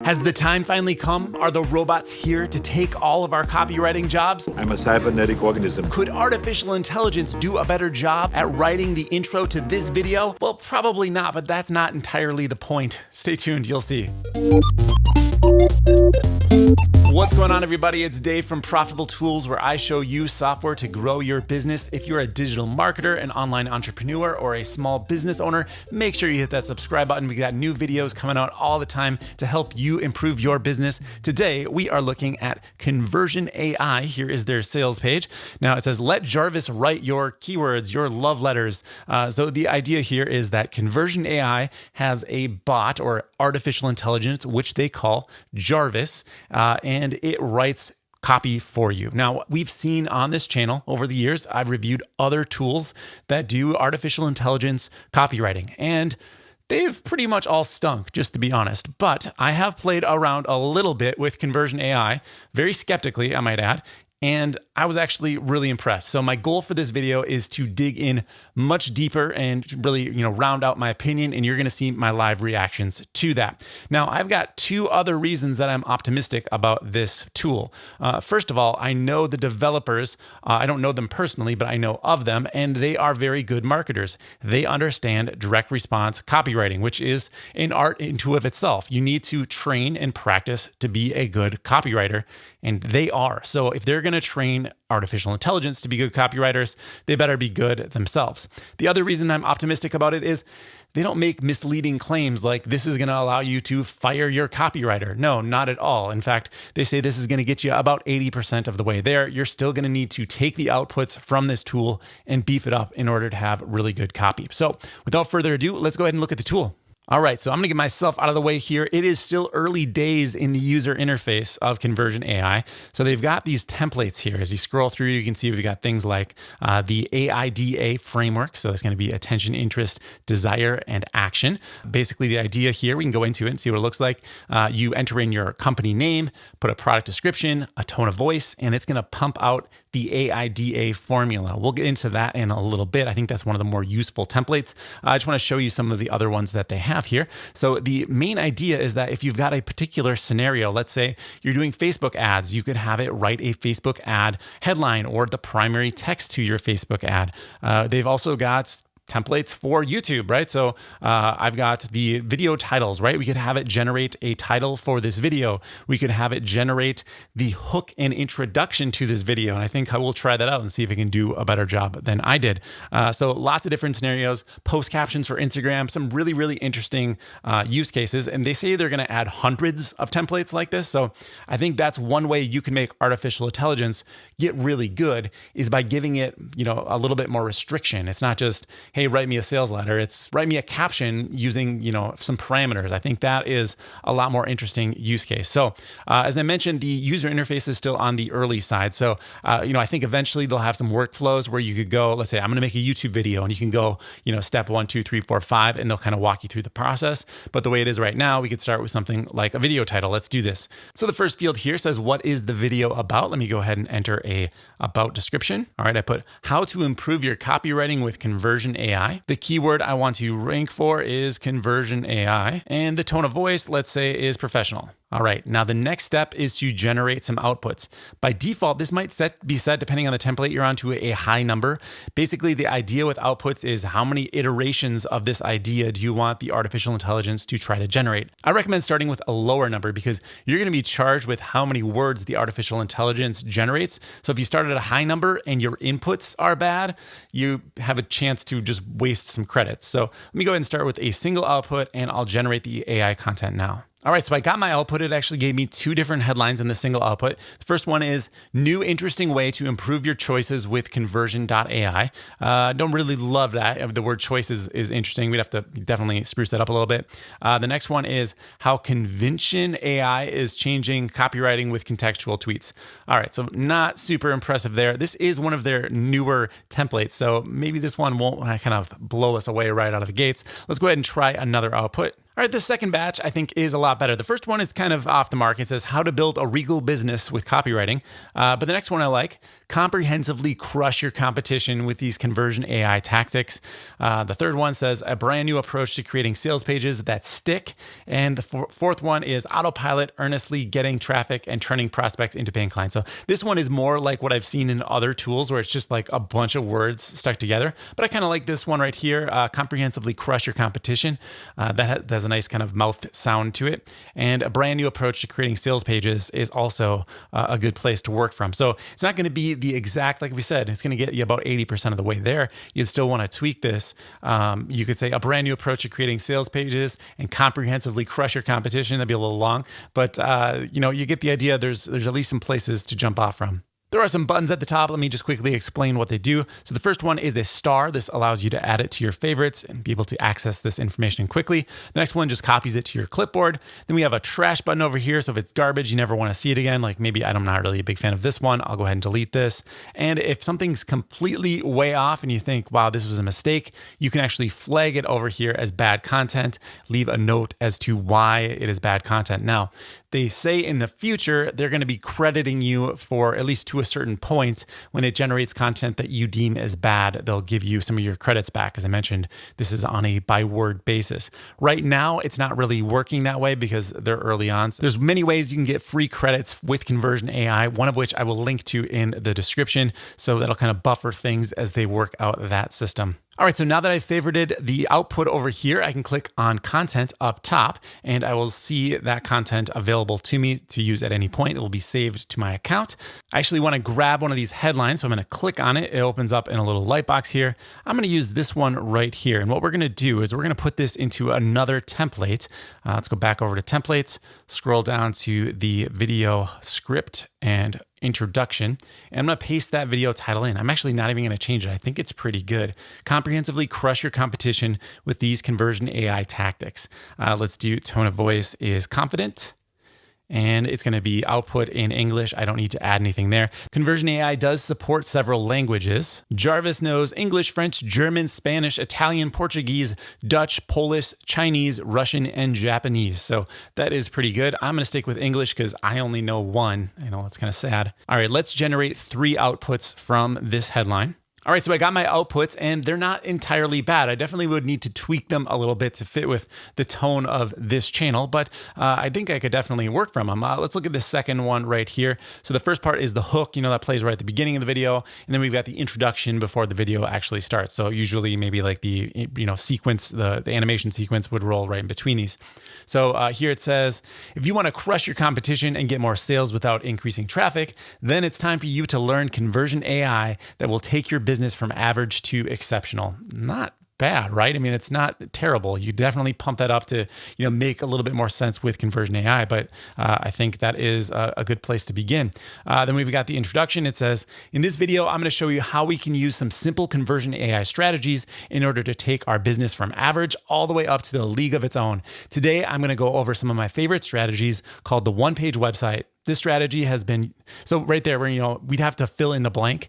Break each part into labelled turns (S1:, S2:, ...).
S1: Has the time finally come? Are the robots here to take all of our copywriting jobs?
S2: I'm a cybernetic organism.
S1: Could artificial intelligence do a better job at writing the intro to this video? Well, probably not, but that's not entirely the point. Stay tuned, you'll see. What's going on, everybody? It's Dave from Profitable Tools, where I show you software to grow your business. If you're a digital marketer, an online entrepreneur, or a small business owner, make sure you hit that subscribe button. We got new videos coming out all the time to help you improve your business. Today, we are looking at Conversion AI. Here is their sales page. Now it says, let Jarvis write your keywords, your love letters. So the idea here is that Conversion AI has a bot or artificial intelligence, which they call Jarvis, and it writes copy for you. Now, we've seen on this channel over the years, I've reviewed other tools that do artificial intelligence copywriting, and they've pretty much all stunk, just to be honest. But I have played around a little bit with Conversion AI, very skeptically, I might add, and I was actually really impressed. So my goal for this video is to dig in much deeper and really, round out my opinion, and you're gonna see my live reactions to that. Now, I've got two other reasons that I'm optimistic about this tool. First of all, I know the developers. I don't know them personally, but I know of them, and they are very good marketers. They understand direct response copywriting, which is an art into of itself. You need to train and practice to be a good copywriter, and they are. So if they're going to train artificial intelligence to be good copywriters, they better be good themselves. The other reason I'm optimistic about it is they don't make misleading claims like this is going to allow you to fire your copywriter. No, not at all. In fact, they say this is going to get you about 80% of the way there. You're still going to need to take the outputs from this tool and beef it up in order to have really good copy. So without further ado, let's go ahead and look at the tool. All right, so I'm gonna get myself out of the way here. It is still early days in the user interface of Conversion AI. So they've got these templates here. As you scroll through, you can see we've got things like the AIDA framework. So that's gonna be attention, interest, desire, and action. Basically, the idea here, we can go into it and see what it looks like. You enter in your company name, put a product description, a tone of voice, and it's gonna pump out the AIDA formula. We'll get into that in a little bit. I think that's one of the more useful templates. I just wanna show you some of the other ones that they have here. So the main idea is that if you've got a particular scenario, let's say you're doing Facebook ads, you could have it write a Facebook ad headline or the primary text to your Facebook ad. They've also got templates for YouTube, right? So I've got the video titles, right? We could have it generate a title for this video. We could have it generate the hook and introduction to this video. And I think I will try that out and see if it can do a better job than I did. So lots of different scenarios, post captions for Instagram, some really, really interesting use cases. And they say they're going to add hundreds of templates like this. So I think that's one way you can make artificial intelligence get really good is by giving it, a little bit more restriction. It's not just, hey, write me a sales letter. It's write me a caption using, some parameters. I think that is a lot more interesting use case. So as I mentioned, the user interface is still on the early side. So, I think eventually they'll have some workflows where you could go, let's say I'm going to make a YouTube video and you can go, step 1, 2, 3, 4, 5, and they'll kind of walk you through the process. But the way it is right now, we could start with something like a video title. Let's do this. So the first field here says, what is the video about? Let me go ahead and enter a about description. All right. I put how to improve your copywriting with Conversion AI. The keyword I want to rank for is Conversion AI. And the tone of voice, let's say, is professional. All right, now the next step is to generate some outputs. By default, this might be set, depending on the template you're on, to a high number. Basically, the idea with outputs is how many iterations of this idea do you want the artificial intelligence to try to generate? I recommend starting with a lower number because you're gonna be charged with how many words the artificial intelligence generates. So if you start at a high number and your inputs are bad, you have a chance to just waste some credits. So let me go ahead and start with a single output and I'll generate the AI content now. All right, so I got my output. It actually gave me two different headlines in the single output. The first one is new interesting way to improve your choices with Conversion.ai. Don't really love that. The word choice is interesting. We'd have to definitely spruce that up a little bit. The next one is how Convention AI is changing copywriting with contextual tweets. All right, so not super impressive there. This is one of their newer templates, so maybe this one won't kind of blow us away right out of the gates. Let's go ahead and try another output. All right, this second batch I think is a lot better. The first one is kind of off the mark. It says how to build a regal business with copywriting. But the next one I like, comprehensively crush your competition with these conversion AI tactics. The third one says a brand new approach to creating sales pages that stick. And the fourth one is autopilot, earnestly getting traffic and turning prospects into paying clients. So this one is more like what I've seen in other tools where it's just like a bunch of words stuck together. But I kind of like this one right here, comprehensively crush your competition. That has a nice kind of mouthed sound to it. And a brand new approach to creating sales pages is also a good place to work from. So it's not going to be the exact, like we said, it's going to get you about 80% of the way there. You'd still want to tweak this. You could say a brand new approach to creating sales pages and comprehensively crush your competition. That'd be a little long, but you get the idea. There's at least some places to jump off from. There are some buttons at the top. Let me just quickly explain what they do. So the first one is a star. This allows you to add it to your favorites and be able to access this information quickly. The next one just copies it to your clipboard. Then we have a trash button over here. So if it's garbage, you never want to see it again. Like maybe I'm not really a big fan of this one. I'll go ahead and delete this. And if something's completely way off and you think, wow, this was a mistake, you can actually flag it over here as bad content, leave a note as to why it is bad content. Now, they say in the future, they're going to be crediting you for at least to a certain point. When it generates content that you deem as bad, they'll give you some of your credits back. As I mentioned, this is on a by word basis. Right now, it's not really working that way because they're early on. So there's many ways you can get free credits with Conversion AI, one of which I will link to in the description. So that'll kind of buffer things as they work out that system. All right, so now that I've favorited the output over here, I can click on content up top and I will see that content available to me to use at any point. It will be saved to my account. I actually want to grab one of these headlines, so I'm going to click on it. It opens up in a little light box here. I'm going to use this one right here. And what we're going to do is we're going to put this into another template. Let's go back over to templates, scroll down to the video script and introduction, and I'm going to paste that video title in. I'm actually not even going to change it. I think it's pretty good. Comprehensively crush your competition with these conversion AI tactics. Let's do tone of voice is confident. And it's going to be output in English. I don't need to add anything there. Conversion AI does support several languages. Jarvis knows English, French, German, Spanish, Italian, Portuguese, Dutch, Polish, Chinese, Russian, and Japanese. So that is pretty good. I'm going to stick with English because I only know one. I know that's kind of sad. All right, let's generate 3 outputs from this headline. All right, so I got my outputs and they're not entirely bad. I definitely would need to tweak them a little bit to fit with the tone of this channel, but I think I could definitely work from them. Let's look at the second one right here. So the first part is the hook, that plays right at the beginning of the video. And then we've got the introduction before the video actually starts. So usually maybe like the sequence, the animation sequence would roll right in between these. So here it says, if you want to crush your competition and get more sales without increasing traffic, then it's time for you to learn Conversion AI that will take your business from average to exceptional. Not bad, right? I mean, it's not terrible. You definitely pump that up to, make a little bit more sense with Conversion AI, but I think that is a good place to begin. Then we've got the introduction. It says, in this video, I'm going to show you how we can use some simple Conversion AI strategies in order to take our business from average all the way up to the league of its own. Today, I'm going to go over some of my favorite strategies called the one-page website. This strategy has been, so right there where, we'd have to fill in the blank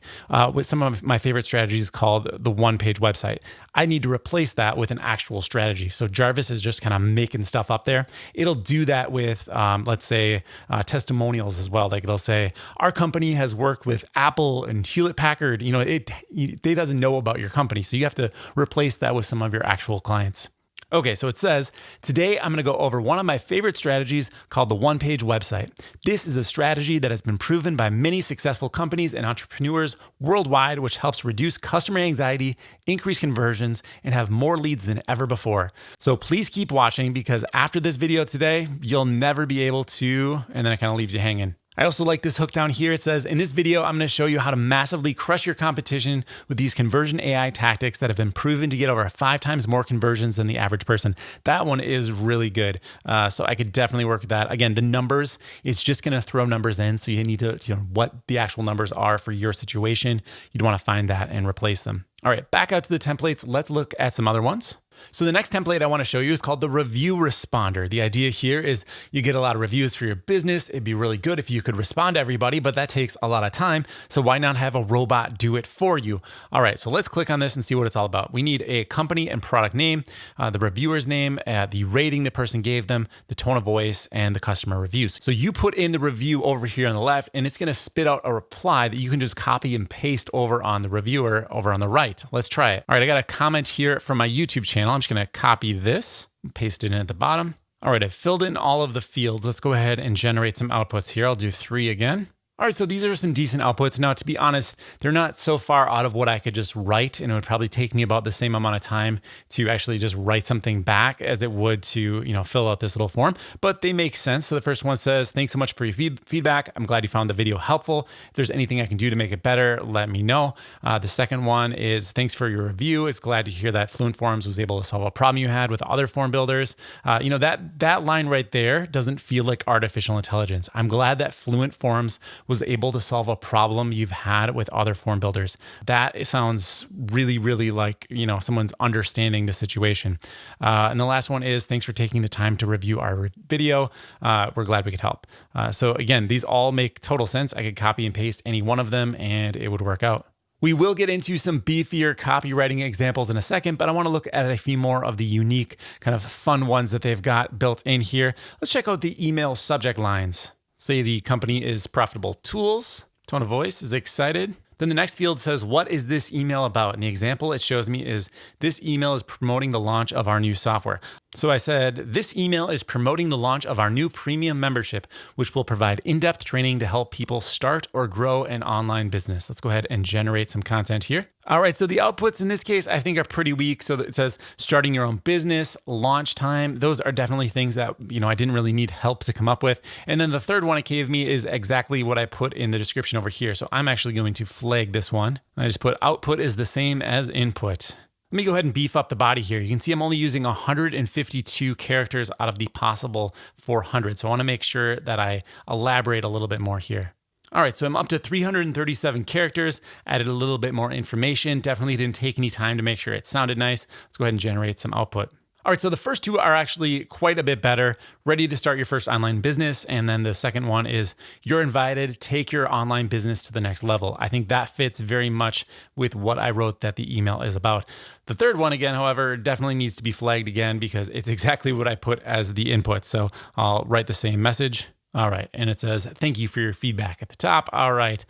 S1: with some of my favorite strategies called the one-page website. I need to replace that with an actual strategy. So Jarvis is just kind of making stuff up there. It'll do that with, let's say, testimonials as well. Like it'll say, our company has worked with Apple and Hewlett Packard. It doesn't know about your company. So you have to replace that with some of your actual clients. Okay, so it says, today I'm going to go over one of my favorite strategies called the one-page website. This is a strategy that has been proven by many successful companies and entrepreneurs worldwide, which helps reduce customer anxiety, increase conversions, and have more leads than ever before. So please keep watching because after this video today, you'll never be able to, and then it kind of leaves you hanging. I also like this hook down here. It says, in this video, I'm going to show you how to massively crush your competition with these Conversion AI tactics that have been proven to get over 5 times more conversions than the average person. That one is really good. So I could definitely work with that. Again, the numbers, it's just going to throw numbers in. So you need to, what the actual numbers are for your situation. You'd want to find that and replace them. All right, back out to the templates. Let's look at some other ones. So the next template I want to show you is called the review responder. The idea here is you get a lot of reviews for your business. It'd be really good if you could respond to everybody, but that takes a lot of time. So why not have a robot do it for you? All right, so let's click on this and see what it's all about. We need a company and product name, the reviewer's name, the rating the person gave them, the tone of voice, and the customer reviews. So you put in the review over here on the left, and it's going to spit out a reply that you can just copy and paste over on the reviewer over on the right. Let's try it. All right, I got a comment here from my YouTube channel. I'm just going to copy this, paste it in at the bottom. All right, I've filled in all of the fields. Let's go ahead and generate some outputs here. I'll do 3 again. All right, so these are some decent outputs. Now, to be honest, they're not so far out of what I could just write, and it would probably take me about the same amount of time to actually just write something back as it would to, fill out this little form, but they make sense. So the first one says, thanks so much for your feedback. I'm glad you found the video helpful. If there's anything I can do to make it better, let me know. The second one is, thanks for your review. It's glad to hear that Fluent Forms was able to solve a problem you had with other form builders. That line right there doesn't feel like artificial intelligence. I'm glad that Fluent Forms was able to solve a problem you've had with other form builders. That sounds really, really like, someone's understanding the situation. And the last one is, thanks for taking the time to review our video. We're glad we could help. So again, these all make total sense. I could copy and paste any one of them and it would work out. We will get into some beefier copywriting examples in a second, but I want to look at a few more of the unique kind of fun ones that they've got built in here. Let's check out the email subject lines. Say the company is Profitable Tools. Tone of voice is excited. Then the next field says, what is this email about? And the example it shows me is, this email is promoting the launch of our new software. So I said, this email is promoting the launch of our new premium membership, which will provide in-depth training to help people start or grow an online business. Let's go ahead and generate some content here. All right, so the outputs in this case, I think are pretty weak. So it says starting your own business, launch time. Those are definitely things that, I didn't really need help to come up with. And then the third one it gave me is exactly what I put in the description over here. So I'm actually going to flag this one. I just put output is the same as input. Let me go ahead and beef up the body here. You can see I'm only using 152 characters out of the possible 400. So I want to make sure that I elaborate a little bit more here. All right, so I'm up to 337 characters, added a little bit more information. Definitely didn't take any time to make sure it sounded nice. Let's go ahead and generate some output. All right, so the first two are actually quite a bit better. Ready to start your first online business. And then the second one is, you're invited, take your online business to the next level. I think that fits very much with what I wrote that the email is about. The third one, again, however, definitely needs to be flagged again because it's exactly what I put as the input. So I'll write the same message. All right, and it says, thank you for your feedback at the top. All right.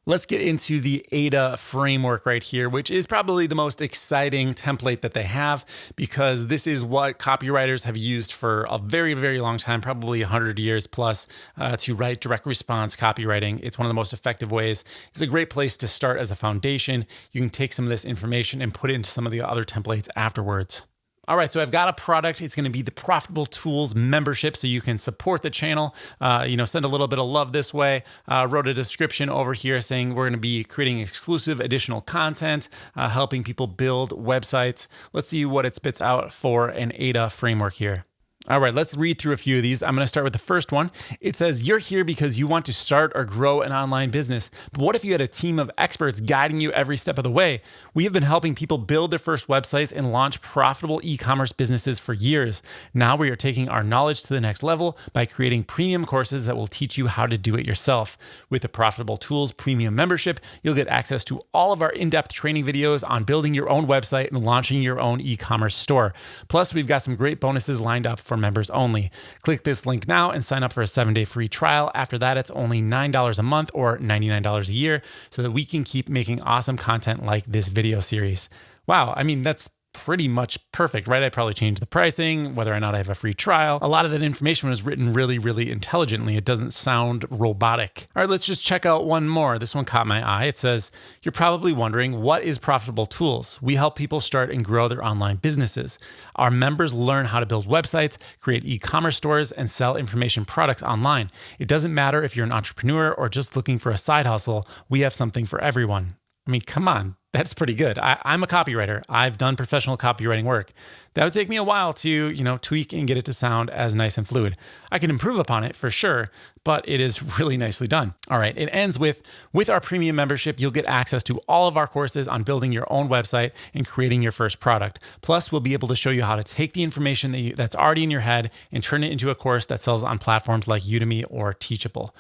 S1: Let's get into the AIDA framework right here, which is probably the most exciting template that they have because this is what copywriters have used for a very, very long time, probably 100 years plus, to write direct response copywriting. It's one of the most effective ways. It's a great place to start as a foundation. You can take some of this information and put it into some of the other templates afterwards. All right, so I've got a product. It's going to be the Profitable Tools membership, so you can support the channel, send a little bit of love this way. Wrote a description over here saying we're going to be creating exclusive additional content, helping people build websites. Let's see what it spits out for an AIDA framework here. All right, let's read through a few of these. I'm going to start with the first one. It says, you're here because you want to start or grow an online business. But what if you had a team of experts guiding you every step of the way? We have been helping people build their first websites and launch profitable e-commerce businesses for years. Now we are taking our knowledge to the next level by creating premium courses that will teach you how to do it yourself. With the Profitable Tools premium membership, you'll get access to all of our in-depth training videos on building your own website and launching your own e-commerce store. Plus, we've got some great bonuses lined up for members only. Click this link now and sign up for a 7-day free trial. After that, it's only $9 a month or $99 a year so that we can keep making awesome content like this video series. Wow, I mean, that's pretty much perfect, right? I probably changed the pricing, whether or not I have a free trial. A lot of that information was written really, really intelligently. It doesn't sound robotic. All right, let's just check out one more. This one caught my eye. It says, you're probably wondering, what is Profitable Tools? We help people start and grow their online businesses. Our members learn how to build websites, create e-commerce stores, and sell information products online. It doesn't matter if you're an entrepreneur or just looking for a side hustle. We have something for everyone. I mean, come on. That's pretty good. I'm a copywriter. I've done professional copywriting work. That would take me a while to, tweak and get it to sound as nice and fluid. I can improve upon it for sure, but it is really nicely done. All right, it ends with our premium membership, you'll get access to all of our courses on building your own website and creating your first product. Plus, we'll be able to show you how to take the information that's already in your head and turn it into a course that sells on platforms like Udemy or Teachable.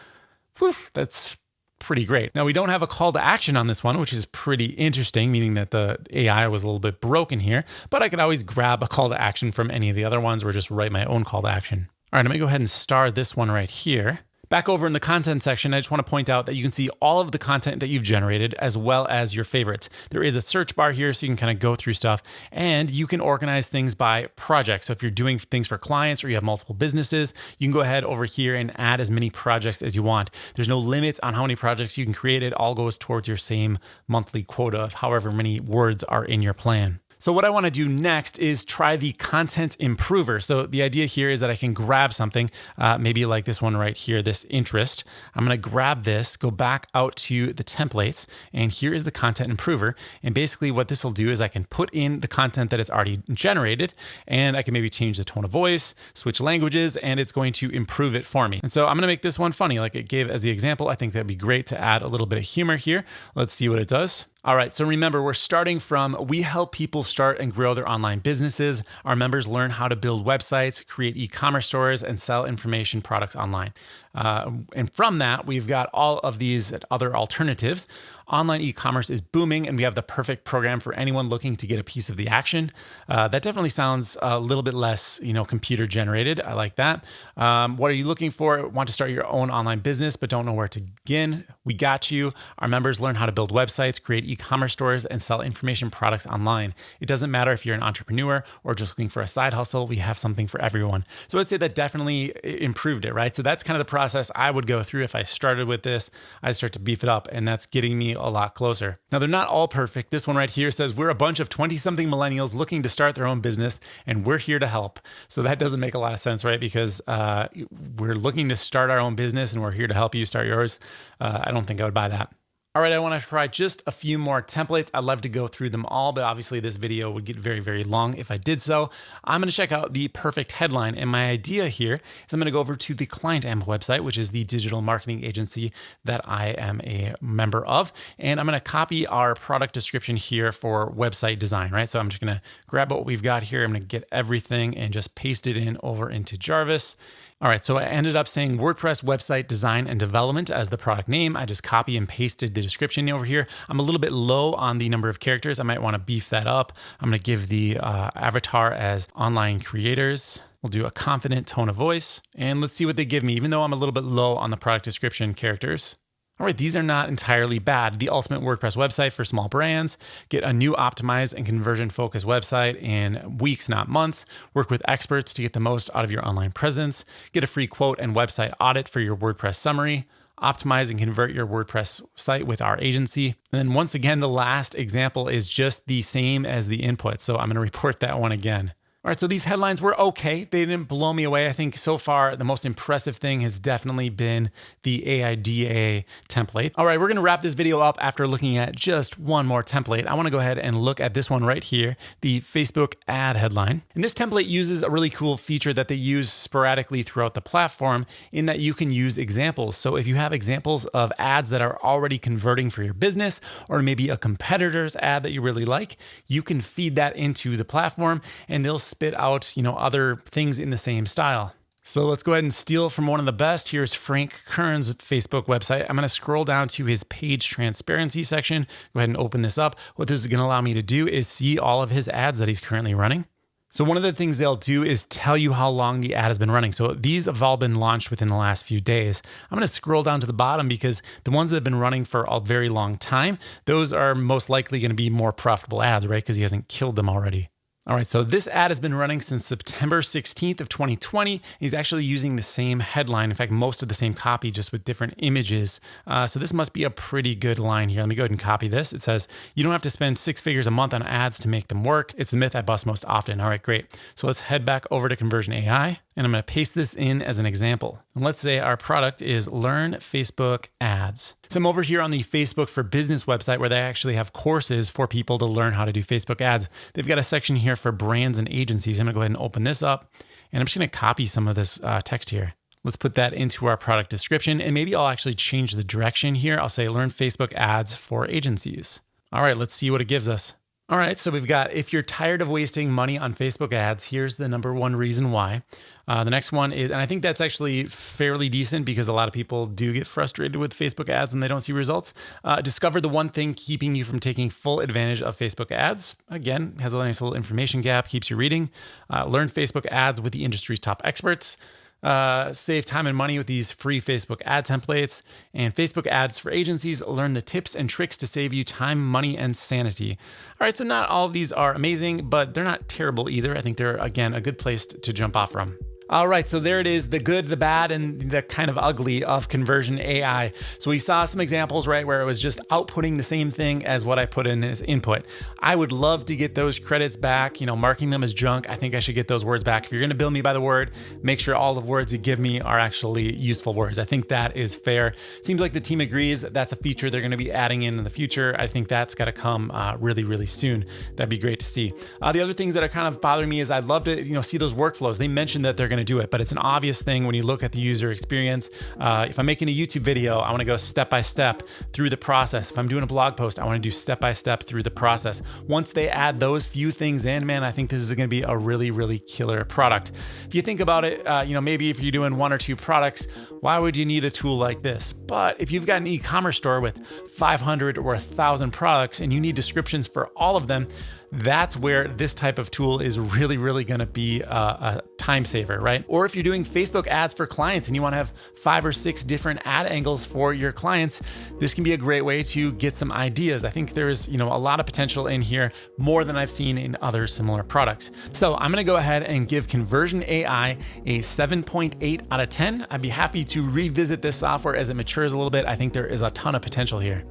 S1: Whew, that's pretty great. Now, we don't have a call to action on this one, which is pretty interesting, meaning that the AI was a little bit broken here, but I could always grab a call to action from any of the other ones or just write my own call to action. All right, I'm gonna go ahead and star this one right here. Back over in the content section, I just want to point out that you can see all of the content that you've generated as well as your favorites. There is a search bar here so you can kind of go through stuff, and you can organize things by project. So if you're doing things for clients or you have multiple businesses, you can go ahead over here and add as many projects as you want. There's no limits on how many projects you can create. It all goes towards your same monthly quota of however many words are in your plan. So what I want to do next is try the content improver. So the idea here is that I can grab something, maybe like this one right here, this interest. I'm going to grab this, go back out to the templates, and here is the content improver. And basically what this will do is I can put in the content that it's already generated, and I can maybe change the tone of voice, switch languages, and it's going to improve it for me. And so I'm going to make this one funny, like it gave as the example. I think that'd be great to add a little bit of humor here. Let's see what it does. All right, so remember, we're starting from, we help people start and grow their online businesses. Our members learn how to build websites, create e-commerce stores, and sell information products online. And from that, we've got all of these other alternatives. Online e-commerce is booming, and we have the perfect program for anyone looking to get a piece of the action. That definitely sounds a little bit less, computer generated. I like that. What are you looking for? Want to start your own online business, but don't know where to begin? We got you. Our members learn how to build websites, create e-commerce stores, and sell information products online. It doesn't matter if you're an entrepreneur or just looking for a side hustle. We have something for everyone. So I'd say that definitely improved it, right? So that's kind of the process I would go through if I started with this. I'd start to beef it up, and that's getting me a lot closer. Now, they're not all perfect. This one right here says, we're a bunch of 20-something millennials looking to start their own business, and we're here to help. So that doesn't make a lot of sense, right? Because we're looking to start our own business, and we're here to help you start yours. I don't think I would buy that. All right, I want to try just a few more templates. I'd love to go through them all, but obviously this video would get very, very long if I did so. I'm going to check out the perfect headline. And my idea here is I'm going to go over to the ClientAmp website, which is the digital marketing agency that I am a member of. And I'm going to copy our product description here for website design, right? So I'm just going to grab what we've got here. I'm going to get everything and just paste it in over into Jarvis. All right, so I ended up saying WordPress website design and development as the product name. I just copy and pasted the description over here. I'm a little bit low on the number of characters. I might want to beef that up. I'm going to give the avatar as online creators. We'll do a confident tone of voice, and let's see what they give me, even though I'm a little bit low on the product description characters. All right, these are not entirely bad. The ultimate WordPress website for small brands. Get a new optimized and conversion-focused website in weeks, not months. Work with experts to get the most out of your online presence. Get a free quote and website audit for your WordPress summary. Optimize and convert your WordPress site with our agency. And then once again, the last example is just the same as the input. So I'm going to report that one again. All right, so these headlines were okay. They didn't blow me away. I think so far the most impressive thing has definitely been the AIDA template. All right, we're gonna wrap this video up after looking at just one more template. I wanna go ahead and look at this one right here, the Facebook ad headline. And this template uses a really cool feature that they use sporadically throughout the platform in that you can use examples. So if you have examples of ads that are already converting for your business, or maybe a competitor's ad that you really like, you can feed that into the platform and they'll spit out, other things in the same style. So let's go ahead and steal from one of the best. Here's Frank Kern's Facebook website. I'm going to scroll down to his page transparency section. Go ahead and open this up. What this is going to allow me to do is see all of his ads that he's currently running. So one of the things they'll do is tell you how long the ad has been running. So these have all been launched within the last few days. I'm going to scroll down to the bottom because the ones that have been running for a very long time, those are most likely going to be more profitable ads, right? Because he hasn't killed them already. All right, so this ad has been running since September 16th of 2020. He's actually using the same headline. In fact, most of the same copy, just with different images. So this must be a pretty good line here. Let me go ahead and copy this. It says, you don't have to spend 6 figures a month on ads to make them work. It's the myth I bust most often. All right, great. So let's head back over to Conversion AI, and I'm gonna paste this in as an example. And let's say our product is Learn Facebook Ads. So I'm over here on the Facebook for Business website where they actually have courses for people to learn how to do Facebook ads. They've got a section here for brands and agencies. I'm gonna go ahead and open this up, and I'm just gonna copy some of this text here. Let's put that into our product description, and maybe I'll actually change the direction here. I'll say Learn Facebook Ads for Agencies. All right, let's see what it gives us. All right, so we've got, if you're tired of wasting money on Facebook ads, here's the number one reason why. The next one is, and I think that's actually fairly decent because a lot of people do get frustrated with Facebook ads and they don't see results. Discover the one thing keeping you from taking full advantage of Facebook ads. Again, has a nice little information gap, keeps you reading. Learn Facebook ads with the industry's top experts. Save time and money with these free Facebook ad templates, and Facebook ads for agencies. Learn the tips and tricks to save you time, money, and sanity. All right, so not all of these are amazing, but they're not terrible either. I think they're, again, a good place to jump off from. All right, so there it is, the good, the bad, and the kind of ugly of Conversion AI. So we saw some examples, right, where it was just outputting the same thing as what I put in as input. I would love to get those credits back, marking them as junk. I think I should get those words back. If you're gonna bill me by the word, make sure all the words you give me are actually useful words. I think that is fair. Seems like the team agrees that that's a feature they're gonna be adding in the future. I think that's gotta come really, really soon. That'd be great to see. The other things that are kind of bothering me is I'd love to see those workflows. They mentioned that they're gonna do it, but it's an obvious thing when you look at the user experience. If I'm making a YouTube video, I want to go step by step through the process. If I'm doing a blog post, I want to do step by step through the process. Once they add those few things in, man, I think this is going to be a really, really killer product. If you think about it, maybe if you're doing 1 or 2 products, why would you need a tool like this? But if you've got an e-commerce store with 500 or 1,000 products and you need descriptions for all of them, that's where this type of tool is really, really gonna be a time saver, right? Or if you're doing Facebook ads for clients and you wanna have 5 or 6 different ad angles for your clients, this can be a great way to get some ideas. I think there's a lot of potential in here, more than I've seen in other similar products. So I'm gonna go ahead and give Conversion AI a 7.8 out of 10. I'd be happy to revisit this software as it matures a little bit. I think there is a ton of potential here.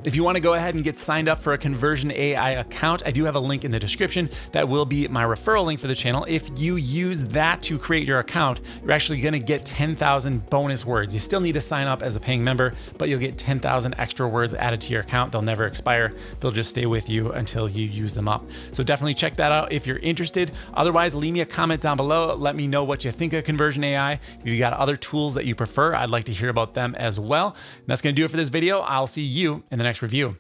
S1: If you want to go ahead and get signed up for a Conversion AI account, I do have a link in the description. That will be my referral link for the channel. If you use that to create your account, you're actually going to get 10,000 bonus words. You still need to sign up as a paying member, but you'll get 10,000 extra words added to your account. They'll never expire. They'll just stay with you until you use them up. So definitely check that out if you're interested. Otherwise, leave me a comment down below. Let me know what you think of Conversion AI. If you got other tools that you prefer, I'd like to hear about them as well. And that's going to do it for this video. I'll see you in the next review.